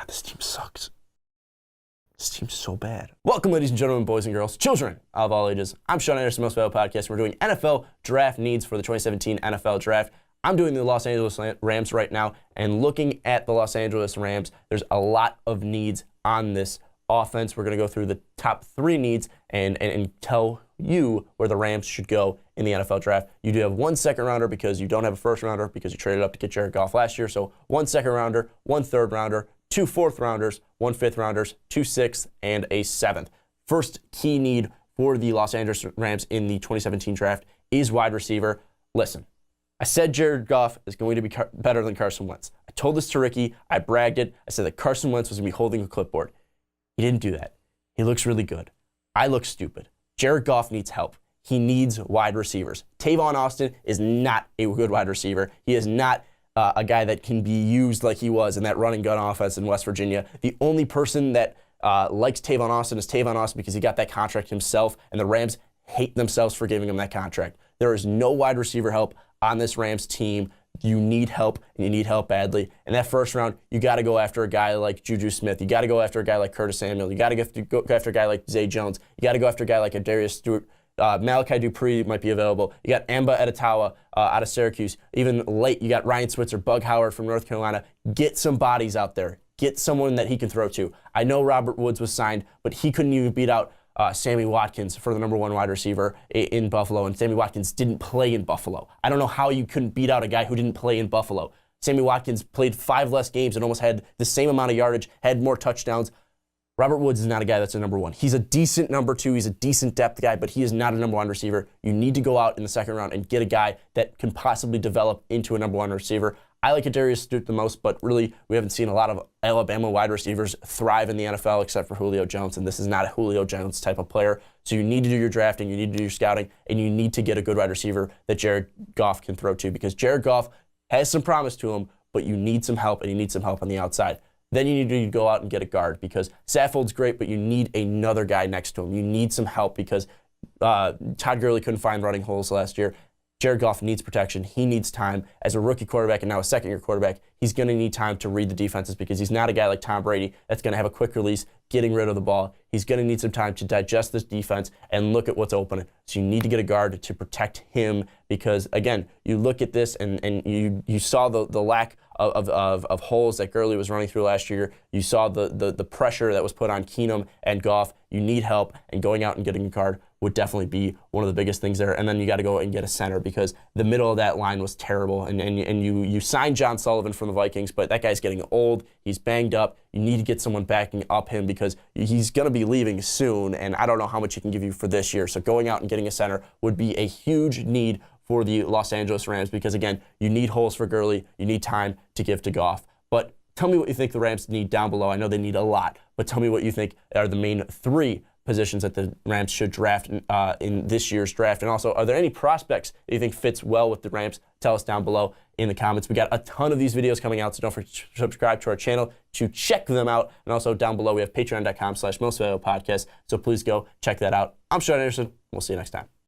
God, this team sucks. This team's so bad. Welcome, ladies and gentlemen, boys and girls, children of all ages. I'm Sean Anderson, Most Valuable Podcast. We're doing NFL draft needs for the 2017 NFL Draft. I'm doing the Los Angeles Rams right now, and looking at the Los Angeles Rams, there's a lot of needs on this offense. We're going to go through the top 3 needs and tell you where the Rams should go in the NFL Draft. You do have 1 second rounder because you don't have a first rounder because you traded up to get Jared Goff last year. So 1 second rounder, 1 third rounder, 2 fourth rounders, 1 fifth rounders, 2 sixths, and a 7th. First key need for the Los Angeles Rams in the 2017 draft is wide receiver. Listen, I said Jared Goff is going to be better than Carson Wentz. I told this to Ricky. I bragged it. I said that Carson Wentz was going to be holding a clipboard. He didn't do that. He looks really good. I look stupid. Jared Goff needs help. He needs wide receivers. Tavon Austin is not a good wide receiver. He is not a guy that can be used like he was in that running gun offense in West Virginia. The only person that likes Tavon Austin is Tavon Austin because he got that contract himself, and the Rams hate themselves for giving him that contract. There is no wide receiver help on this Rams team. You need help, and you need help badly. In that first round, you got to go after a guy like Juju Smith. You got to go after a guy like Curtis Samuel. You got to go after a guy like Zay Jones. You got to go after a guy like Darius Stewart. Malachi Dupree might be available. You got Amba Edetawa out of Syracuse. Even late, you got Ryan Switzer, Bug Howard from North Carolina. Get some bodies out there. Get someone that he can throw to. I know Robert Woods was signed, but he couldn't even beat out Sammy Watkins for the #1 wide receiver in Buffalo, and Sammy Watkins didn't play in Buffalo. I don't know how you couldn't beat out a guy who didn't play in Buffalo. Sammy Watkins played 5 less games and almost had the same amount of yardage, had more touchdowns. Robert Woods is not a guy that's a #1. He's a decent #2. He's a decent depth guy, but he is not a #1 receiver. You need to go out in the second round and get a guy that can possibly develop into a #1 receiver. I like Darius Stewart the most, but really we haven't seen a lot of Alabama wide receivers thrive in the NFL except for Julio Jones, and this is not a Julio Jones type of player. So you need to do your drafting, you need to do your scouting, and you need to get a good wide receiver that Jared Goff can throw to, because Jared Goff has some promise to him, but you need some help, and you need some help on the outside. Then you need to go out and get a guard, because Saffold's great, but you need another guy next to him. You need some help because Todd Gurley couldn't find running holes last year. Jared Goff needs protection. He needs time. As a rookie quarterback and now a second-year quarterback, he's going to need time to read the defenses because he's not a guy like Tom Brady that's going to have a quick release, getting rid of the ball. He's going to need some time to digest this defense and look at what's open. So you need to get a guard to protect him because, again, you look at this and you saw the lack of holes that Gurley was running through last year. You saw the pressure that was put on Keenum and Goff. You need help, and going out and getting a guard would definitely be one of the biggest things there. And then you got to go and get a center because the middle of that line was terrible. And you signed John Sullivan from the Vikings, but that guy's getting old. He's banged up. You need to get someone backing up him because he's going to be leaving soon, and I don't know how much he can give you for this year. So going out and getting a center would be a huge need for the Los Angeles Rams because, again, you need holes for Gurley. You need time to give to Goff. But tell me what you think the Rams need down below. I know they need a lot, but tell me what you think are the main 3 positions that the Rams should draft in this year's draft. And also, are there any prospects that you think fits well with the Rams? Tell us down below in the comments. We got a ton of these videos coming out, so don't forget to subscribe to our channel to check them out. And also down below, we have patreon.com/mostvaluablepodcast, so please go check that out. I'm Sean Anderson. We'll see you next time.